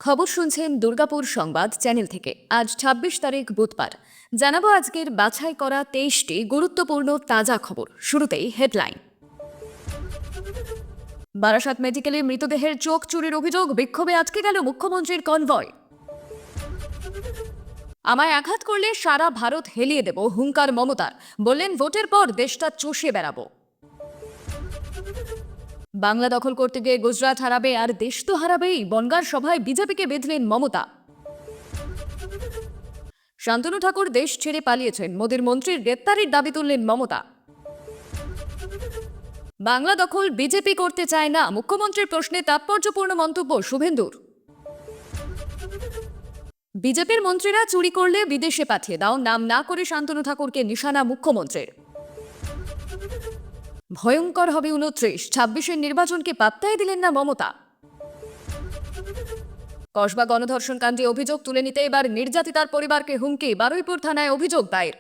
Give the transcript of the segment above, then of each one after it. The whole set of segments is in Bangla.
খবর শুনছেন দুর্গাপুর সংবাদ চ্যানেল থেকে। আজ ২৬ তারিখ বুধবার। জানাবো আজকের বাছাই করা ২৩টি গুরুত্বপূর্ণ তাজা খবর। শুরুতেই হেডলাইন। বারাসাত মেডিকেলে মৃতদেহের চোখ চুরির অভিযোগ, বিক্ষোভে আটকে গেল মুখ্যমন্ত্রীর কনভয়। আমায় আঘাত করলে সারা ভারত হেলিয়ে দেব, হুঙ্কার মমতার। বললেন ভোটের পর দেশটা চষে বেড়াবো। বাংলা দখল করতে গিয়ে গুজরাট হারাবে আর দেশ তো হারাবেই, বনগাঁর সভায় বিজেপিকে বেঁধলেন মমতা। শান্তনু ঠাকুর দেশ ছেড়ে পালিয়েছেন, মোদীর মন্ত্রীর গ্রেপ্তারির দাবি তুললেন মমতা। বাংলা দখল বিজেপি করতে চায় না, মুখ্যমন্ত্রীর প্রশ্নে তাৎপর্যপূর্ণ মন্তব্য শুভেন্দুর। বিজেপির মন্ত্রীরা চুরি করলে বিদেশে পাঠিয়ে দাও, নাম না করে শান্তনু ঠাকুরকে নিশানা মুখ্যমন্ত্রীর। ভয়ঙ্কর হবে ২৯, ২৬-এর নির্বাচনকে পাত্তাই দিলেন না মমতা। কসবা গণধর্ষণ কাণ্ডে অভিযোগ তুলে নিতে এবার নির্যাতিতার পরিবারকে হুমকি, বারুইপুর থানায় অভিযোগ দায়ের।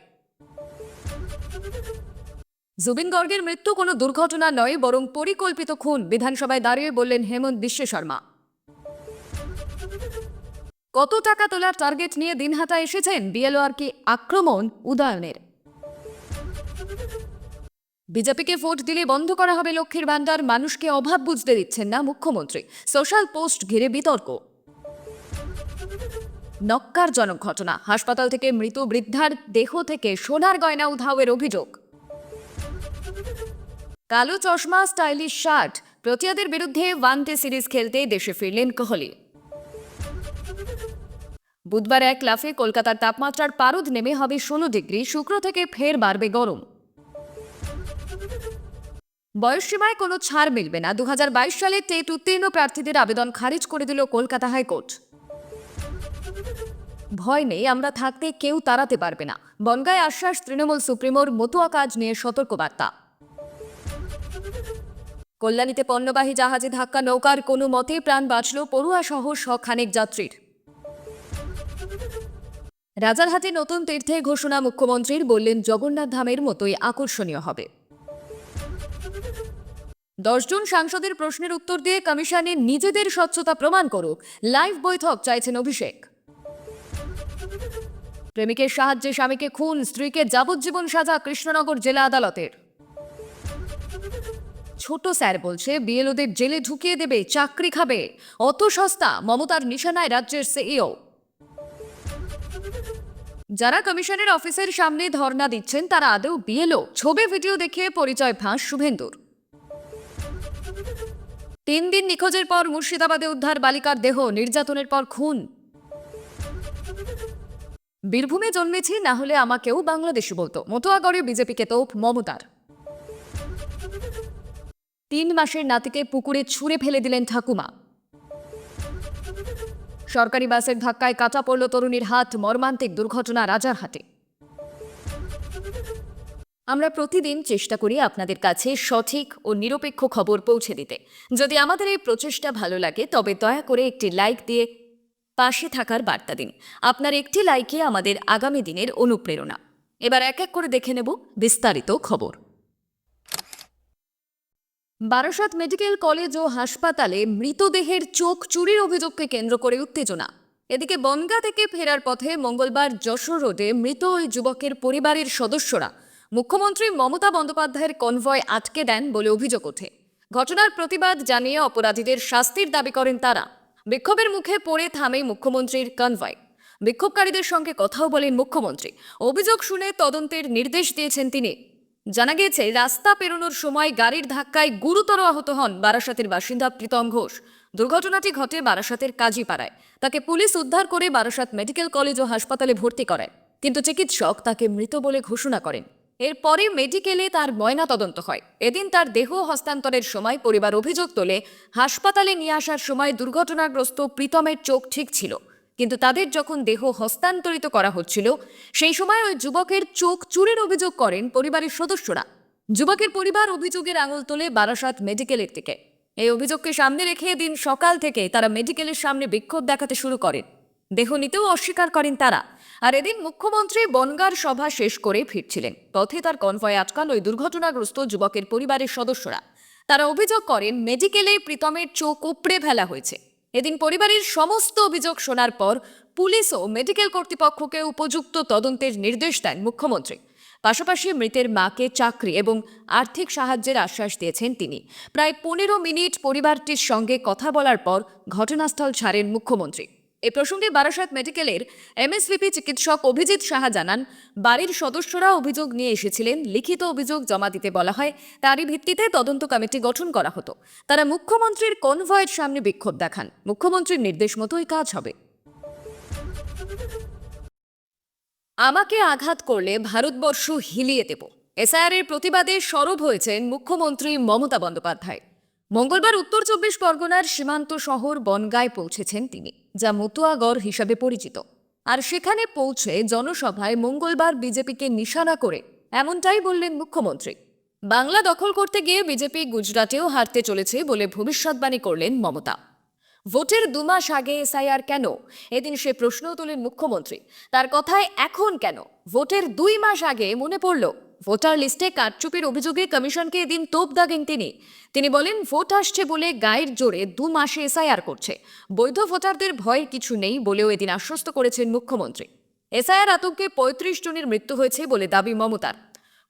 জুবিন গর্গের মৃত্যু কোনো দুর্ঘটনা নয়, বরং পরিকল্পিত খুন, বিধানসভায় দাঁড়িয়ে বললেন হেমন্ত বিশ্ব শর্মা। কত টাকা তোলার টার্গেট নিয়ে দিনহাটা এসেছেন বিএলওআরকে আক্রমণ উদয়নের। বিজেপিকে ভোট দিলে বন্ধ করা হবে লক্ষ্মীর ভান্ডার, মানুষকে অভাব বুঝতে দিচ্ছেন না মুখ্যমন্ত্রী। সোশ্যাল পোস্ট ঘিরে বিতর্ক। নক্কারজনক ঘটনা, হাসপাতাল থেকে মৃত বৃদ্ধার দেহ থেকে সোনার গয়না উধাওয়ের অভিযোগ। কালো চশমা, স্টাইলিশ শার্ট, প্রোটিয়াদের বিরুদ্ধে ওয়ানডে সিরিজ খেলতে দেশে ফিরলেন কোহলি। বুধবার এক লাফে কলকাতার তাপমাত্রার পারদ নেমে হবে ১৬ ডিগ্রি, শুক্র থেকে ফের বাড়বে গরম। বয়সসীমায় কোনো ছাড় মিলবে না, ২০২২ সালে টেট উত্তীর্ণ প্রার্থীদের আবেদন খারিজ করে দিল কলকাতা হাইকোর্ট। ভয় নেই, আমরা থাকতে কেউ তাড়াতে পারবে না, বনগাঁয় আশ্বাস তৃণমূল সুপ্রিমোর, মতুয়া কাজ নিয়ে সতর্কবার্তা। কল্যাণীতে পণ্যবাহী জাহাজে ধাক্কা নৌকার, কোনো মতে প্রাণ বাঁচল পড়ুয়া সহ শখানেক যাত্রীর। রাজারহাটে নতুন তীর্থে ঘোষণা মুখ্যমন্ত্রীর, বললেন জগন্নাথ ধামের মতোই আকর্ষণীয় হবে। ১০ জন সাংসদের প্রশ্নের উত্তর দিয়ে কমিশনে নিজেদের স্বচ্ছতা প্রমাণ করুক, লাইভ বৈঠক চাইছেন অভিষেক। প্রেমিকের সাহায্যে স্বামীকে খুন, স্ত্রীকে যাবজ্জীবন সাজা কৃষ্ণনগর জেলা আদালতের। ছোট স্যার বলছে বিএলওদের জেলে ঢুকিয়ে দেবে, চাকরি খাবে, অত সস্তা, মমতার নিশানায় রাজ্যের সিইও। যারা কমিশনের অফিসের সামনে ধর্ণা দিচ্ছেন তারা আদৌ বিএলও? ছবি ভিডিও দেখিয়ে পরিচয় ফাঁস শুভেন্দুর। ৩ দিন নিখোঁজের পর মুর্শিদাবাদে উদ্ধার বালিকার দেহ, নির্যাতনের পর খুন। বীরভূমে জন্মেছি, না হলে আমাকেও বাংলাদেশি বলতো, মতুয়াগড়ে বিজেপিকে তোপ মমতার। ৩ মাসের নাতিকে পুকুরে ছুঁড়ে ফেলে দিলেন ঠাকুমা। সরকারি বাসের ধাক্কায় কাটা পড়ল তরুণীর হাত, মর্মান্তিক দুর্ঘটনা রাজারহাটে। আমরা প্রতিদিন চেষ্টা করি আপনাদের কাছে সঠিক ও নিরপেক্ষ খবর পৌঁছে দিতে। যদি আমাদের এই প্রচেষ্টা ভালো লাগে তবে দয়া করে একটি লাইক দিয়ে পাশে থাকার বার্তা দিন। আপনার একটি লাইকে আমাদের আগামী দিনের অনুপ্রেরণা। এবার এক এক করে দেখে নেব বিস্তারিত খবর। বারাসাত মেডিকেল কলেজ ও হাসপাতালে মৃতদেহের চোখ চুরির অভিযোগকে কেন্দ্র করে উত্তেজনা। এদিকে বনগাঁ থেকে ফেরার পথে মঙ্গলবার যশোর রোডে মৃত ওই যুবকের পরিবারের সদস্যরা মুখ্যমন্ত্রী মমতা বন্দ্যোপাধ্যায়ের কনভয় আটকে দেন বলে অভিযোগ ওঠে। ঘটনার প্রতিবাদ জানিয়ে অপরাধীদের শাস্তির দাবি করেন তারা। বিক্ষোভের মুখে পড়ে থামে মুখ্যমন্ত্রীর কনভয়। বিক্ষোভকারীদের সঙ্গে কথাও বলেন মুখ্যমন্ত্রী। অভিযোগ শুনে তদন্তের নির্দেশ দিয়েছেন তিনি। জানা গিয়েছে, রাস্তা পেরোনোর সময় গাড়ির ধাক্কায় গুরুতর আহত হন বারাসাতের বাসিন্দা প্রীতম ঘোষ। দুর্ঘটনাটি ঘটে বারাসাতের কাজীপাড়ায়। তাকে পুলিশ উদ্ধার করে বারাসাত মেডিকেল কলেজ ও হাসপাতালে ভর্তি করেন, কিন্তু চিকিৎসক তাকে মৃত বলে ঘোষণা করেন। এরপরে মেডিকেলে তার ময়না তদন্ত হয়। এদিন তার দেহ হস্তান্তরের সময় পরিবার অভিযোগ তোলে, হাসপাতালে নিয়ে আসার সময় দুর্ঘটনাগ্রস্ত প্রীতমের চোখ ঠিক ছিল, কিন্তু তাদের যখন দেহ হস্তান্তরিত করা হচ্ছিল সেই সময় ওই যুবকের চোখ চুরির অভিযোগ করেন পরিবারের সদস্যরা। যুবকের পরিবার অভিযোগের আঙুল তোলে বারাসাত মেডিকেলের দিকে। এই অভিযোগকে সামনে রেখে দিন সকাল থেকে তারা মেডিকেলের সামনে বিক্ষোভ দেখাতে শুরু করেন। দেহ নিতেও অস্বীকার করেন তারা। আর এদিন মুখ্যমন্ত্রী বনগাঁর সভা শেষ করে ফিরছিলেন, পথে তার কনভয় আটকান ওই দুর্ঘটনাগ্রস্ত যুবকের পরিবারের সদস্যরা। তারা অভিযোগ করেন মেডিকেলে প্রীতমের চোখ উপড়ে ফেলা হয়েছে। এদিন পরিবারের সমস্ত অভিযোগ শোনার পর পুলিশ ও মেডিকেল কর্তৃপক্ষকে উপযুক্ত তদন্তের নির্দেশ দেন মুখ্যমন্ত্রী। পাশাপাশি মৃতের মাকে চাকরি এবং আর্থিক সাহায্যের আশ্বাস দিয়েছেন তিনি। প্রায় 15 মিনিট পরিবারটির সঙ্গে কথা বলার পর ঘটনাস্থল ছাড়েন মুখ্যমন্ত্রী। এ প্রসঙ্গে বারাসাত মেডিকেলের এমএসভিপি চিকিৎসক অভিজিৎ সাহা জানান, বাড়ির সদস্যরা অভিযোগ নিয়ে এসেছিলেন, লিখিত অভিযোগ জমা দিতে বলা হয়, তারই ভিত্তিতে তদন্ত কমিটি গঠন করা হতো। তারা মুখ্যমন্ত্রীর কনভয়ের সামনে বিক্ষোভ দেখান। মুখ্যমন্ত্রীর নির্দেশ মতোই কাজ হবে। আমাকে আঘাত করলে ভারতবর্ষ হিলিয়ে দেব, এসআইআরের প্রতিবাদে সরব হয়েছেন মুখ্যমন্ত্রী মমতা বন্দ্যোপাধ্যায়। মঙ্গলবার উত্তর 24 পরগনার সীমান্ত শহর বনগাঁয় পৌঁছেছেন তিনি, যা মতুয়াগড় হিসাবে পরিচিত। আর সেখানে পৌঁছে জনসভায় মঙ্গলবার বিজেপিকে নিশানা করে এমনটাই বললেন মুখ্যমন্ত্রী। বাংলা দখল করতে গিয়ে বিজেপি গুজরাটেও হারতে চলেছে বলে ভবিষ্যৎবাণী করলেন মমতা। ভোটের 2 মাস আগে এসআইআর কেন, এদিন সে প্রশ্ন তোলেন মুখ্যমন্ত্রী। তার কথায় এখন কেন, ভোটের 2 মাস আগে মনে পড়ল। ভোটার লিস্টে কারচুপির অভিযোগে কমিশনকে এদিন তোপ দাগেন তিনি বলেন, ভোট আসছে বলে গায়ের জোরে 2 মাসে এসআইআর করছে, বৈধ ভোটারদের ভয়ের কিছু নেই বলেও এদিন আশ্বস্ত করেছেন মুখ্যমন্ত্রী। এসআইআর আতঙ্কে 35 জনের মৃত্যু হয়েছে বলে দাবি মমতার।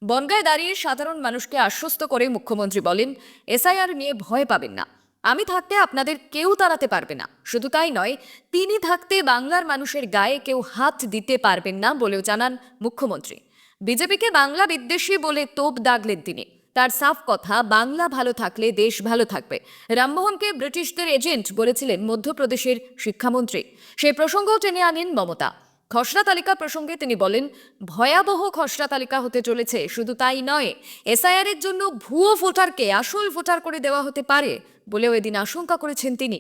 বনগাঁয় দাঁড়িয়ে সাধারণ মানুষকে আশ্বস্ত করে মুখ্যমন্ত্রী বলেন, এসআইআর নিয়ে ভয় পাবেন না, আমি থাকতে আপনাদের কেউ তাড়াতে পারবে না। শুধু তাই নয়, তিনি থাকতে বাংলার মানুষের গায়ে কেউ হাত দিতে পারবেন না বলেও জানান মুখ্যমন্ত্রী। বিজেপিকে বাংলা বিদ্বেষী বলে তোপ দাগলেন তিনি। তার সাফ কথা, বাংলা ভালো থাকলে দেশ ভালো থাকবে। রামমোহনকে ব্রিটিশদের এজেন্ট বলেছিলেন মধ্যপ্রদেশের শিক্ষামন্ত্রী, সেই প্রসঙ্গও টেনে আনেন মমতা। খসড়া তালিকা প্রসঙ্গে তিনি বলেন, ভয়াবহ খসড়া তালিকা হতে চলেছে। শুধু তাই নয়, এসআইআর এর জন্য ভুয়ো ভোটারকে আসল ভোটার করে দেওয়া হতে পারে বলেও এদিন আশঙ্কা করেছেন তিনি।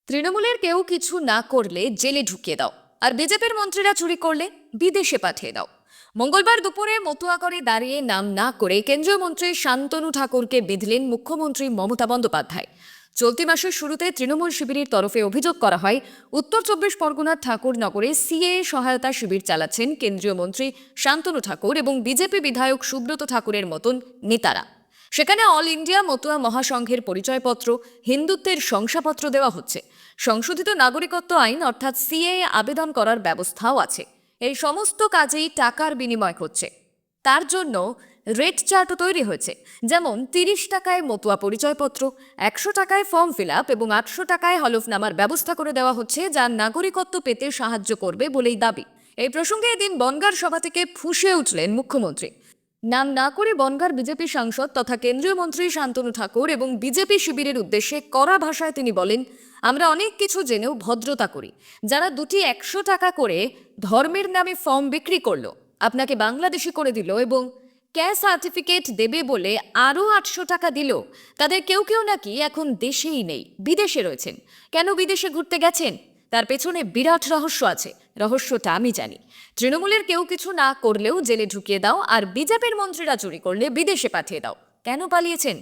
তৃণমূলের কেউ কিছু না করলে জেলে ঢুকিয়ে দাও, আর বিজেপির মন্ত্রীরা চুরি করলে বিদেশে পাঠিয়ে দাও। মঙ্গলবার দুপুরে মতুয়াগড়ে দাঁড়িয়ে নাম না করে কেন্দ্রীয় মন্ত্রী শান্তনু ঠাকুরকে বিঁধলেন মুখ্যমন্ত্রী মমতা বন্দ্যোপাধ্যায়। চলতি মাসের শুরুতে তৃণমূল শিবিরের তরফে অভিযোগ করা হয়, উত্তর 24 পরগনার ঠাকুরনগরে সিএএ সহায়তা শিবির চালাচ্ছেন কেন্দ্রীয় মন্ত্রী শান্তনু ঠাকুর এবং বিজেপি বিধায়ক সুব্রত ঠাকুরের মতন নেতারা। সেখানে অল ইন্ডিয়া মতুয়া মহাসংঘের পরিচয়পত্র, হিন্দুত্বের শংসাপত্র দেওয়া হচ্ছে। সংশোধিত নাগরিকত্ব আইন অর্থাৎ সিএএ আবেদন করার ব্যবস্থাও আছে। এই সমস্ত কাজেই টাকার বিনিময় হচ্ছে। তার জন্য রেট চার্টও তৈরি হয়েছে, যেমন 30 টাকায় মতুয়া পরিচয়পত্র, 100 টাকায় ফর্ম ফিল আপ এবং 800 টাকায় হলফনামার ব্যবস্থা করে দেওয়া হচ্ছে, যা নাগরিকত্ব পেতে সাহায্য করবে বলেই দাবি। এই প্রসঙ্গে এদিন বনগাঁর সভা থেকে ফুঁসে উঠলেন মুখ্যমন্ত্রী। নাম না করে বনগাঁর বিজেপি সাংসদ তথা কেন্দ্রীয় মন্ত্রী শান্তনু ঠাকুর এবং বিজেপি শিবিরের উদ্দেশ্যে কড়া ভাষায় তিনি বলেন, আমরা অনেক কিছু জেনেও ভদ্রতা করি। যারা দুটি 100 টাকা করে ধর্মের নামে ফর্ম বিক্রি করলো, আপনাকে বাংলাদেশি করে দিল এবং ক্যাশ সার্টিফিকেট দেবে বলে আরও 800 টাকা দিল, তাদের কেউ কেউ নাকি এখন দেশেই নেই, বিদেশে রয়েছেন। কেন বিদেশে ঘুরতে গেছেন? তার পেছনে বিরাট রহস্য আছে। রহস্যটা আমি জানি। তৃণমূলের কেউ কিছু না করলেও জেলে ঢুকিয়ে দাও, আর বিজেপির মন্ত্রীরা চুরি করলে বিদেশে পাঠিয়ে দাও। কেন পালিয়েছেন?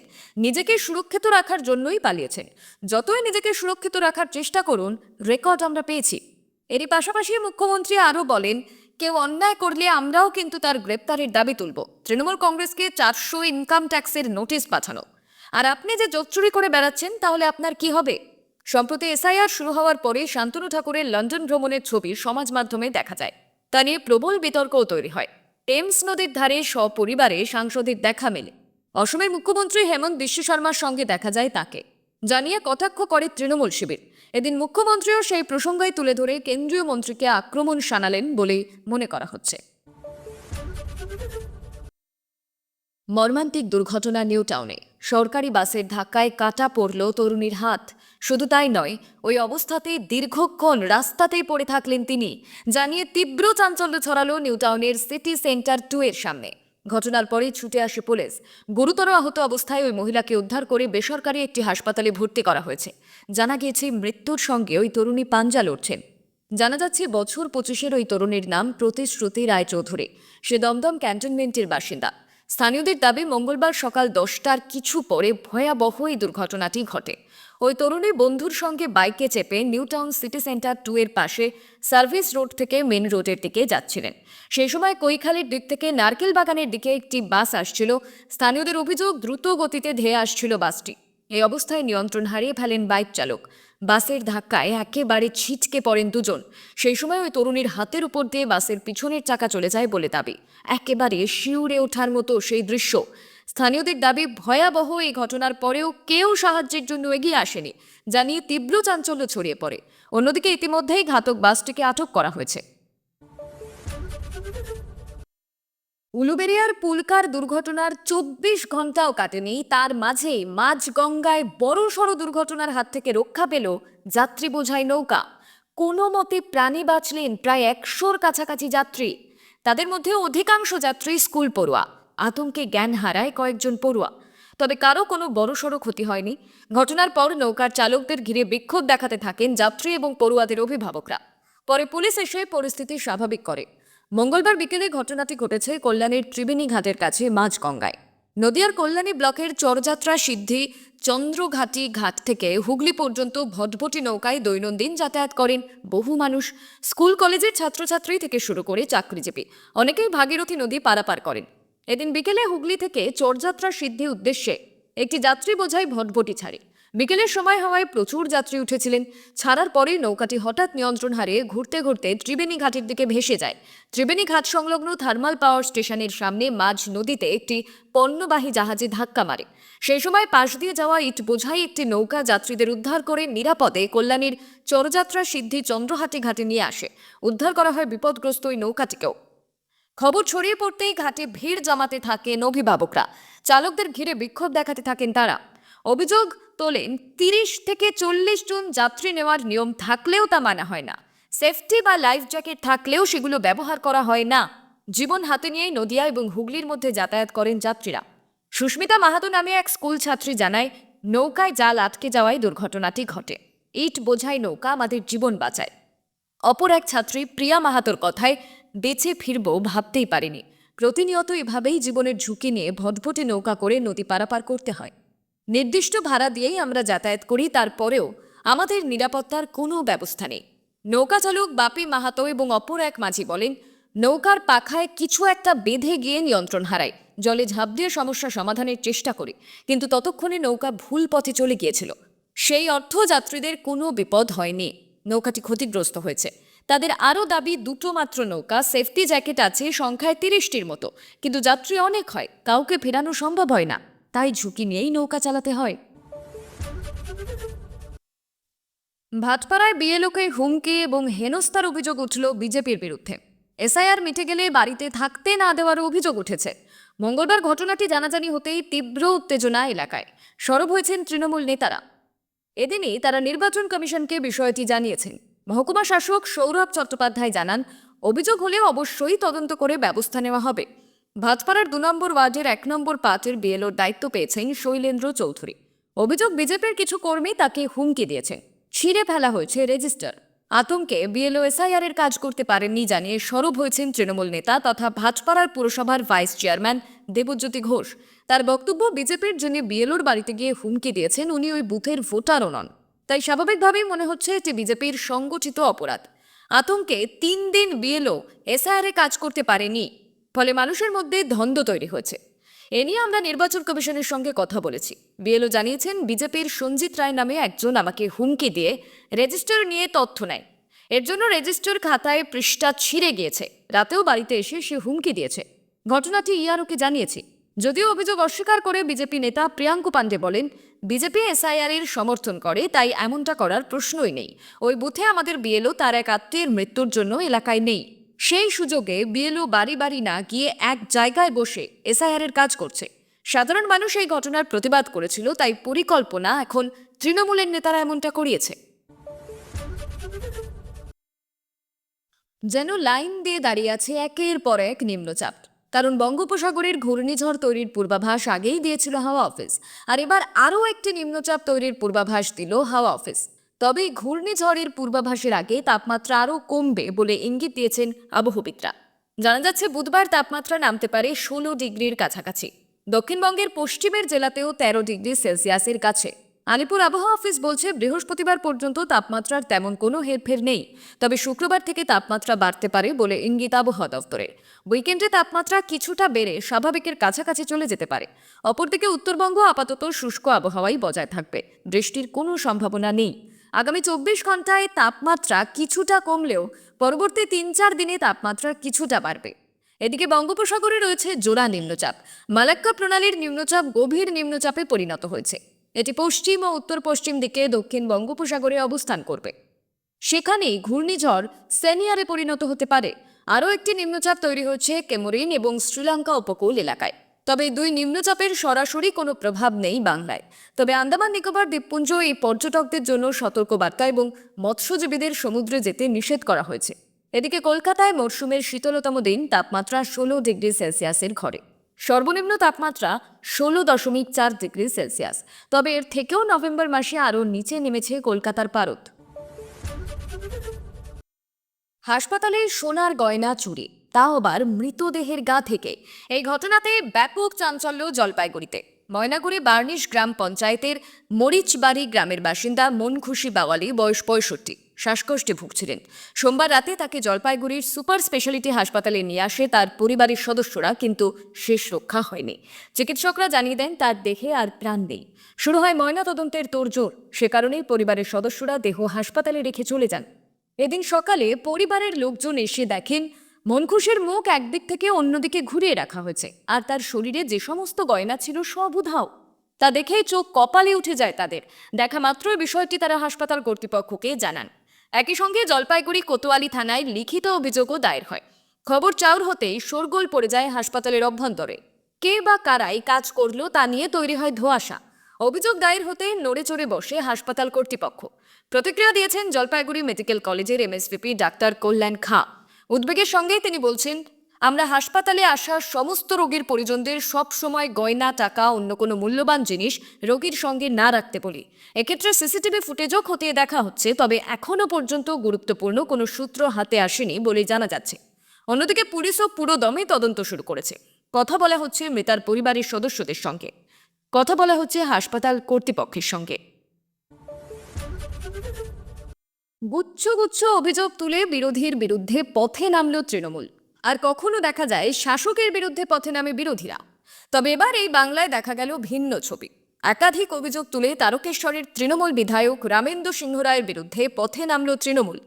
নিজেকে সুরক্ষিত রাখার জন্যই পালিয়েছেন। যতই নিজেকে সুরক্ষিত রাখার চেষ্টা করুন, রেকর্ড আমরা পেয়েছি। এরই পাশাপাশি মুখ্যমন্ত্রী আরও বলেন, কেউ অন্যায় করলে আমরাও কিন্তু তার গ্রেপ্তারের দাবি তুলব। তৃণমূল কংগ্রেসকে 400 ইনকাম ট্যাক্সের নোটিশ পাঠানো, আর আপনি যে জোট চুরি করে বেড়াচ্ছেন, তাহলে আপনার কি হবে? সম্প্রতি এসআইআর শুরু হওয়ার পরে শান্তনু ঠাকুরের লন্ডন ভ্রমণের ছবি সমাজ মাধ্যমে দেখা যায়। তা নিয়ে প্রবল বিতর্কও তৈরি হয়। টেমস নদীর ধারে সপরিবারে সাংসদের দেখা মেলে। অসমের মুখ্যমন্ত্রী হেমন্ত বিশ্ব শর্মার সঙ্গে দেখা যায় তাকে, জানিয়ে কটাক্ষ করে তৃণমূল শিবির। এদিন মুখ্যমন্ত্রীও সেই প্রসঙ্গই তুলে ধরে কেন্দ্রীয় মন্ত্রীকে আক্রমণ শানালেন বলে মনে করা হচ্ছে। মর্মান্তিক দুর্ঘটনা নিউ টাউনে। সরকারি বাসের ধাক্কায় কাটা পড়ল তরুণীর হাত। শুধু তাই নয়, ওই অবস্থাতেই দীর্ঘক্ষণ রাস্তাতেই পড়ে থাকলেন তিনি, জানিয়ে তীব্র চাঞ্চল্য ছড়ালো নিউ টাউনের সিটি সেন্টার 2 এর সামনে। ঘটনার পরে ছুটে আসে পুলিশ। গুরুতর আহত অবস্থায় ওই মহিলাকে উদ্ধার করে বেসরকারি একটি হাসপাতালে ভর্তি করা হয়েছে। জানা গিয়েছে, মৃত্যুর সঙ্গে ওই তরুণী পাঞ্জা লড়ছেন। জানা যাচ্ছে, বছর 25-এর ওই তরুণীর নাম প্রতিশ্রুতি রায়চৌধুরী। সে দমদম ক্যান্টনমেন্টের বাসিন্দা। স্থানীয়দের দাবি, মঙ্গলবার সকাল 10টার কিছু পরে ভয়াবহ এই দুর্ঘটনাটি ঘটে। ওই তরুণী বন্ধুর সঙ্গে বাইকে চেপে নিউ টাউন সিটি সেন্টার 2 এর পাশে সার্ভিস রোড থেকে মেন রোডের দিকে যাচ্ছিলেন। সেই সময় কৈখালির দিক থেকে নারকেল বাগানের দিকে একটি বাস আসছিল। স্থানীয়দের অভিযোগ, দ্রুত গতিতে ধেয়ে আসছিল বাসটি। এই অবস্থায় নিয়ন্ত্রণ হারিয়ে ফেলেন বাইক চালক। বাসের ধাক্কায় একেবারে ছিটকে পড়েন দুজন। সেই সময় ওই তরুণীর হাতের উপর দিয়ে বাসের পিছনের চাকা চলে যায় বলে দাবি। একেবারে শিউরে ওঠার মতো সেই দৃশ্য। স্থানীয়দের দাবি, ভয়াবহ এই ঘটনার পরেও কেউ সাহায্যের জন্য এগিয়ে আসেনি, জানিয়ে তীব্র চাঞ্চল্য ছড়িয়ে পড়ে। অন্যদিকে ইতিমধ্যেই ঘাতক বাসটিকে আটক করা হয়েছে। উলুবেড়িয়ার পুলকার দুর্ঘটনার 24 ঘন্টাও কাটেনি, তার মাঝেই মাঝগঙ্গায় বড়সড় দুর্ঘটনার হাত থেকে রক্ষা পেল যাত্রী বোঝাই নৌকা। কোনো মতে প্রাণে বাঁচলেন প্রায় 100-র কাছাকাছি যাত্রী। তাদের মধ্যে অধিকাংশ যাত্রী স্কুল পড়ুয়া। আতঙ্কে জ্ঞান হারায় কয়েকজন পড়ুয়া, তবে কারো কোনো বড়সড় ক্ষতি হয়নি। ঘটনার পর নৌকার চালকদের ঘিরে বিক্ষোভ দেখাতে থাকেন যাত্রী এবং পড়ুয়াদের অভিভাবকরা। পরে পুলিশ এসে পরিস্থিতি স্বাভাবিক করে। মঙ্গলবার বিকেলে ঘটনাটি ঘটেছে কল্যাণীর ত্রিবেণী ঘাটের কাছে মাঝগঙ্গায়। নদিয়ার কল্যাণী ব্লকের চরযাত্রা সিদ্ধি চন্দ্রঘাটি ঘাট থেকে হুগলি পর্যন্ত ভটভটি নৌকায় দৈনন্দিন যাতায়াত করেন বহু মানুষ। স্কুল কলেজের ছাত্রছাত্রী থেকে শুরু করে চাকরিজীবী অনেকেই ভাগীরথী নদী পারাপার করেন। এদিন বিকেলে হুগলি থেকে চরযাত্রা সিদ্ধি উদ্দেশ্যে একটি যাত্রী বোঝাই ভটভটি ছাড়ে। বিকেলের সময় হওয়ায় প্রচুর যাত্রী উঠেছিলেন। ছাড়ার পরেই নৌকাটি হঠাৎ নিয়ন্ত্রণ হারিয়ে ঘুরতে ঘুরতে ত্রিবেণী ঘাটের দিকে ভেসে যায়। ত্রিবেণী ঘাট সংলগ্ন থার্মাল পাওয়ার স্টেশনের সামনে মাঝ নদীতে একটি পণ্যবাহী জাহাজে ধাক্কা মারে। সেই সময় পাশ দিয়ে যাওয়া ইট বোঝাই একটি নৌকা যাত্রীদের উদ্ধার করে নিরাপদে কল্যাণীর চরযাত্রা সিদ্ধি চন্দ্রহাটি ঘাটে নিয়ে আসে। উদ্ধার করা হয় বিপদগ্রস্ত ওই নৌকাটিকেও। খবর ছড়িয়ে পড়তেই ঘাটে ভিড় জমাতে থাকেন অভিভাবকরা। চালকদের ঘিরে বিক্ষোভ দেখাতে থাকেন তারা। অভিযোগ তোলেন, 30 থেকে 40 জন যাত্রী নেওয়ার নিয়ম থাকলেও তা মানা হয় না। সেফটি বা লাইফ জ্যাকেট থাকলেও সেগুলো ব্যবহার করা হয় না। জীবন হাতে নিয়েই নদিয়া এবং হুগলির মধ্যে যাতায়াত করেন যাত্রীরা। সুস্মিতা মাহাতো নামে এক স্কুল ছাত্রী জানায়, নৌকায় জাল আটকে যাওয়ায় দুর্ঘটনাটি ঘটে। ইট বোঝাই নৌকা আমাদের জীবন বাঁচায়। অপর এক ছাত্রী প্রিয়া মাহাতোর কথায়, বেঁচে ফিরবো ভাবতেই পারিনি। প্রতিনিয়ত এভাবেই জীবনের ঝুঁকি নিয়ে ভটভটি নৌকা করে নদী পারাপার করতে হয়। নির্দিষ্ট ভাড়া দিয়েই আমরা যাতায়াত করি, তারপরেও আমাদের নিরাপত্তার কোনো ব্যবস্থা নেই। নৌকা চালক বাপি মাহাতো এবং অপর এক মাঝি বলেন, নৌকার পাখায় কিছু একটা বেঁধে গিয়ে নিয়ন্ত্রণ হারায়। জলে ঝাঁপ দিয়ে সমস্যা সমাধানের চেষ্টা করি, কিন্তু ততক্ষণে নৌকা ভুল পথে চলে গিয়েছিল। সেই অর্থ যাত্রীদের কোনো বিপদ হয়নি, নৌকাটি ক্ষতিগ্রস্ত হয়েছে। তাদের আরও দাবি, দুটো মাত্র নৌকা, সেফটি জ্যাকেট আছে সংখ্যায় 30টির মতো, কিন্তু যাত্রী অনেক হয়, কাউকে ফেরানো সম্ভব হয় না, তাই ঝুঁকি নিয়েই নৌকা চালাতে হয়। ভাটপাড়ায় বিএলওকে হুমকি এবং হেনস্থার অভিযোগ উঠল বিজেপির বিরুদ্ধে। এসআইআর মিটে গেলে বাড়িতে থাকতে না দেওয়ার অভিযোগ উঠেছে। মঙ্গলবার ঘটনাটি জানাজানি হতেই তীব্র উত্তেজনা এলাকায়। সরব হয়েছেন তৃণমূল নেতারা। এদিনই তারা নির্বাচন কমিশনকে বিষয়টি জানিয়েছেন। মহকুমা শাসক সৌরভ চট্টোপাধ্যায় জানান, অভিযোগ হলেও অবশ্যই তদন্ত করে ব্যবস্থা নেওয়া হবে। ভাটপাড়ার 2 নম্বর ওয়ার্ডের 1 নম্বর পার্টের বিএলওর দায়িত্ব পেয়েছেন শৈলেন্দ্র চৌধুরী। অভিযোগ, বিজেপির কিছু কর্মী তাকে হুমকি দিয়েছেন, ছিঁড়ে ফেলা হয়েছে রেজিস্টার। আতঙ্কে বিএলও এসআইআর এর কাজ করতে পারেননি জানিয়ে সরব হয়েছেন তৃণমূল নেতা তথা ভাটপাড়ার পুরসভার ভাইস চেয়ারম্যান দেবজ্যোতি ঘোষ। তার বক্তব্য, বিজেপির যিনি বিএলওর বাড়িতে গিয়ে হুমকি দিয়েছেন উনি ওই বুথের ভোটারও নন, তাই স্বাভাবিকভাবেই মনে হচ্ছে এটি বিজেপির সংগঠিত অপরাধ। আতঙ্কে 3 দিন বিএলও এসআইআর এ কাজ করতে পারেনি, ফলে মানুষের মধ্যে দ্বন্দ্ব তৈরি হয়েছে। এ নিয়ে আমরা নির্বাচন কমিশনের সঙ্গে কথা বলেছি। বিএলও জানিয়েছেন, বিজেপির সঞ্জিত রায় নামে একজন আমাকে হুমকি দিয়ে রেজিস্টার নিয়ে তথ্য নেয়। এর জন্য রেজিস্টার খাতায় পৃষ্ঠা ছিঁড়ে গিয়েছে। রাতেও বাড়িতে এসে সে হুমকি দিয়েছে। ঘটনাটি ইআরওকে জানিয়েছি। যদিও অভিযোগ অস্বীকার করে বিজেপি নেতা প্রিয়াঙ্কু পাণ্ডে বলেন, বিজেপি এসআইআর এর সমর্থন করে, তাই এমনটা করার প্রশ্নই নেই। ওই বুথে আমাদের বিএলও তার এক আত্মীয়ের মৃত্যুর জন্য এলাকায় নেই। সেই সুযোগে বিএলও বাড়ি বাড়ি না গিয়ে এক জায়গায় বসে এসআইআর এর কাজ করছে। সাধারণ মানুষ এই ঘটনার প্রতিবাদ করেছিল, তাই পরিকল্পনা এখন তৃণমূলের নেতারা এমনটা করিয়েছে। যেন লাইন দিয়ে দাঁড়িয়ে আছে একের পর এক নিম্নচাপ। কারণ বঙ্গোপসাগরের ঘূর্ণিঝড় তৈরির পূর্বাভাস আগেই দিয়েছিল হাওয়া অফিস, আর এবার আরও একটি নিম্নচাপ তৈরির পূর্বাভাস দিল হাওয়া অফিস। তবে ঘূর্ণিঝড়ের পূর্বাভাসের আগে তাপমাত্রা আরও কমবে বলে ইঙ্গিত দিয়েছেন আবহবিদরা। জানা যাচ্ছে, বুধবার তাপমাত্রা নামতে পারে 16 ডিগ্রির কাছাকাছি। দক্ষিণবঙ্গের পশ্চিমের জেলাতেও 13 ডিগ্রি সেলসিয়াসের কাছে। আলিপুর আবহাওয়া অফিস বলছে বৃহস্পতিবার পর্যন্ত তাপমাত্রার তেমন কোনো হেরফের নেই, তবে শুক্রবার থেকে তাপমাত্রা বাড়তে পারে বলে ইঙ্গিত আবহাওয়া দফতরের। উইকেন্ডে তাপমাত্রা কিছুটা বেড়ে স্বাভাবিকের কাছাকাছি চলে যেতে পারে। অপরদিকে উত্তরবঙ্গ আপাতত শুষ্ক আবহাওয়াই বজায় থাকবে, বৃষ্টির কোনো সম্ভাবনা নেই। আগামী 24 ঘন্টায় তাপমাত্রা কিছুটা কমলেও পরবর্তী 3-4 দিনে তাপমাত্রা কিছুটা বাড়বে। এদিকে বঙ্গোপসাগরে রয়েছে জোড়া নিম্নচাপ। মালাক্কা প্রণালীর নিম্নচাপ গভীর নিম্নচাপে পরিণত হয়েছে। এটি পশ্চিম ও উত্তর পশ্চিম দিকে দক্ষিণ বঙ্গোপসাগরে অবস্থান করবে। সেখানেই ঘূর্ণিঝড় সেনিয়ারে পরিণত হতে পারে। আরও একটি নিম্নচাপ তৈরি হচ্ছে কেমরিন এবং শ্রীলঙ্কা উপকূল এলাকায়। তবে দুই নিম্নচাপের সরাসরি কোনো প্রভাব নেই বাংলায়। তবে আন্দামান নিকোবর দ্বীপপুঞ্জ এই পর্যটকদের জন্য সতর্কবার্তা এবং মৎস্যজীবীদের সমুদ্রে যেতে নিষেধ করা হয়েছে। এদিকে কলকাতায় মরশুমের শীতলতম দিন, তাপমাত্রা 16 ডিগ্রি সেলসিয়াসের ঘরে। সর্বনিম্ন তাপমাত্রা 16.4 ডিগ্রি সেলসিয়াস। তবে এর থেকেও নভেম্বর মাসে আরও নিচে নেমেছে কলকাতার পারদ। হাসপাতালে সোনার গয়না চুরি, তাও আবার মৃতদেহের গা থেকে। এই ঘটনাতে ব্যাপক চাঞ্চল্য জলপাইগুড়িতে। ময়নাগুড়ি বার্নিশ গ্রাম পঞ্চায়েতের মরিচবাড়ি গ্রামের বাসিন্দা মনখুশি বাওয়ালি, বয়স 65, শ্বাসকষ্টে ভুগছিলেন। সোমবার রাতে তাকে জলপাইগুড়ির সুপার স্পেশালিটি হাসপাতালে নিয়ে আসে তার পরিবারের সদস্যরা, কিন্তু শেষ রক্ষা হয়নি। চিকিৎসকরা জানিয়ে দেন তার দেহে আর প্রাণ নেই। শুরু হয় ময়নাতদন্তের তোড়জোড়। সে কারণেই পরিবারের সদস্যরা দেহ হাসপাতালে রেখে চলে যান। এদিন সকালে পরিবারের লোকজন এসে দেখেন মনখুশের মুখ একদিক থেকে অন্যদিকে ঘুরিয়ে রাখা হয়েছে, আর তার শরীরে যে সমস্ত গয়না ছিল সব উধাও। তা দেখেই চোখ কপালে উঠে যায় তাদের। দেখা মাত্রই বিষয়টি তারা হাসপাতাল কর্তৃপক্ষকে জানান। একই সঙ্গে জলপাইগুড়ি কোতোয়ালি থানায় লিখিত অভিযোগও দায়ের হয়। খবর চাউর হতেই শোরগোল পড়ে যায় হাসপাতালের অভ্যন্তরে। কে বা কারাই কাজ করলো তা নিয়ে তৈরি হয় ধোঁয়াশা। অভিযোগ দায়ের হতে নড়ে চড়ে বসে হাসপাতাল কর্তৃপক্ষ। প্রতিক্রিয়া দিয়েছেন জলপাইগুড়ি মেডিকেল কলেজের এমএসভিপি ডাক্তার কল্যাণ খাঁ। উদ্বেগের সঙ্গেই তিনি বলছেন, আমরা হাসপাতালে আসা সমস্ত রোগীর পরিজনদের সব সময় গয়না, টাকা, অন্য কোনো মূল্যবান জিনিস রোগীর সঙ্গে না রাখতে বলি। এক্ষেত্রে সিসিটিভি ফুটেজও খতিয়ে দেখা হচ্ছে, তবে এখনও পর্যন্ত গুরুত্বপূর্ণ কোনো সূত্র হাতে আসেনি বলে জানা যাচ্ছে। অন্যদিকে পুলিশও পুরো দমে তদন্ত শুরু করেছে। কথা বলা হচ্ছে মৃতার পরিবারের সদস্যদের সঙ্গে, কথা বলা হচ্ছে হাসপাতাল কর্তৃপক্ষের সঙ্গে। গুচ্ছ গুচ্ছ অভিযোগ তুলে বিরোধীর বিরুদ্ধে পথে নামল তৃণমূল। আর কখনো দেখা যায় শাসকের বিরুদ্ধে পথে নামে বিরোধীরা। তবে এবার এই বাংলায় দেখা গেল ভিন্ন ছবি। একাধিক অভিযোগ তুলে তারকেশ্বরের তৃণমূল বিধায়ক রামেন্দু সিংহ রায়ের বিরুদ্ধে পথে নামল তৃণমূল।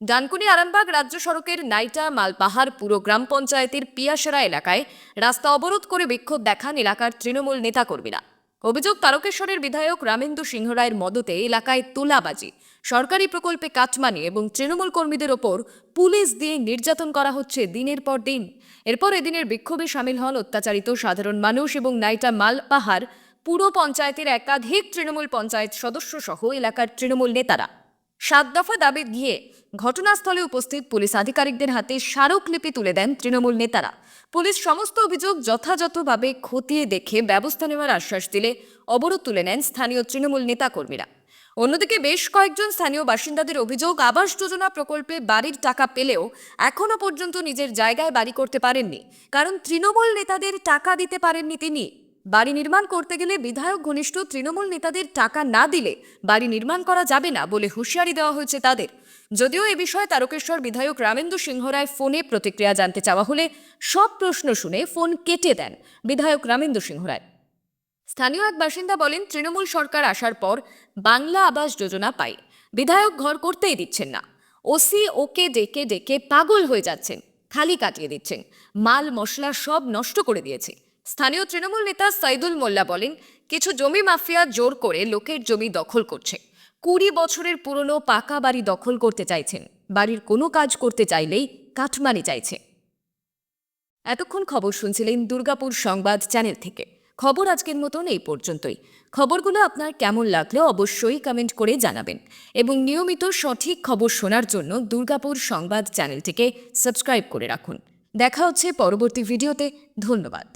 ডানকুনি আরামবাগ রাজ্য সড়কের নাইটা মালপাহাড় পুরো গ্রাম পঞ্চায়েতের পিয়াসেরা এলাকায় রাস্তা অবরোধ করে বিক্ষোভ দেখান এলাকার তৃণমূল নেতাকর্মীরা। অভিযোগ, তারকেশ্বরের বিধায়ক রামেন্দু সিংহ রায়ের মদতে এলাকায় তোলাবাজি, সরকারি প্রকল্পে কাটমানি এবং তৃণমূল কর্মীদের ওপর পুলিশ দিয়ে নির্যাতন করা হচ্ছে দিনের পর দিন। এরপর এদিনের বিক্ষোভে সামিল হন অত্যাচারিত সাধারণ মানুষ এবং নাইটা মালপাহাড় পুরো পঞ্চায়েতের একাধিক তৃণমূল পঞ্চায়েত সদস্য সহ এলাকার তৃণমূল নেতারা। 7 দফা দাবি গিয়ে ঘটনাস্থলে উপস্থিত পুলিশ আধিকারিকদের হাতে স্মারকলিপি তুলে দেন তৃণমূল নেতারা। পুলিশ সমস্ত অভিযোগ যথাযথভাবে খতিয়ে দেখে ব্যবস্থা নেওয়ার আশ্বাস দিলে অবরোধ তুলে নেন স্থানীয় তৃণমূল নেতাকর্মীরা। অন্যদিকে বেশ কয়েকজন স্থানীয় বাসিন্দাদের অভিযোগ, আবাস যোজনা প্রকল্পে বাড়ির টাকা পেলেও এখনো পর্যন্ত নিজের জায়গায় বাড়ি করতে পারেননি, কারণ তৃণমূল নেতাদের টাকা দিতে পারেননি তিনি। বাড়ি নির্মাণ করতে গেলে বিধায়ক ঘনিষ্ঠ তৃণমূল নেতাদের টাকা না দিলে বাড়ি নির্মাণ করা যাবে না বলে হুঁশিয়ারি দেওয়া হয়েছে তাদের। যদিও এ বিষয়ে তারকেশ্বর বিধায়ক রামেন্দু সিংহ রায় ফোনে প্রতিক্রিয়া জানতে চাওয়া হলে সব প্রশ্ন শুনে ফোন কেটে দেন বিধায়ক রামেন্দু সিংহ রায়। স্থানীয় এক বাসিন্দা বলেন, তৃণমূল সরকার আসার পর বাংলা আবাস যোজনা পাই, বিধায়ক ঘর করতেই দিচ্ছেন না। ওসি ওকে ডেকে ডেকে পাগল হয়ে যাচ্ছেন, খালি কাটিয়ে দিচ্ছেন, মাল মশলা সব নষ্ট করে দিয়েছে। স্থানীয় তৃণমূল নেতা সাইদুল মোল্লা বলেন, কিছু জমি মাফিয়া জোর করে লোকের জমি দখল করছে। 20 বছরের পুরনো পাকা বাড়ি দখল করতে চাইছেন। বাড়ির কোনো কাজ করতে চাইলেই কাটমানি চাইছে। এতক্ষণ খবর শুনছিলেন দুর্গাপুর সংবাদ চ্যানেল থেকে। খবর আজকের মতন এই পর্যন্তই। খবরগুলো আপনার কেমন লাগলো অবশ্যই কমেন্ট করে জানাবেন এবং নিয়মিত সঠিক খবর শোনার জন্য দুর্গাপুর সংবাদ চ্যানেলটিকে সাবস্ক্রাইব করে রাখুন। দেখা হচ্ছে পরবর্তী ভিডিওতে। ধন্যবাদ।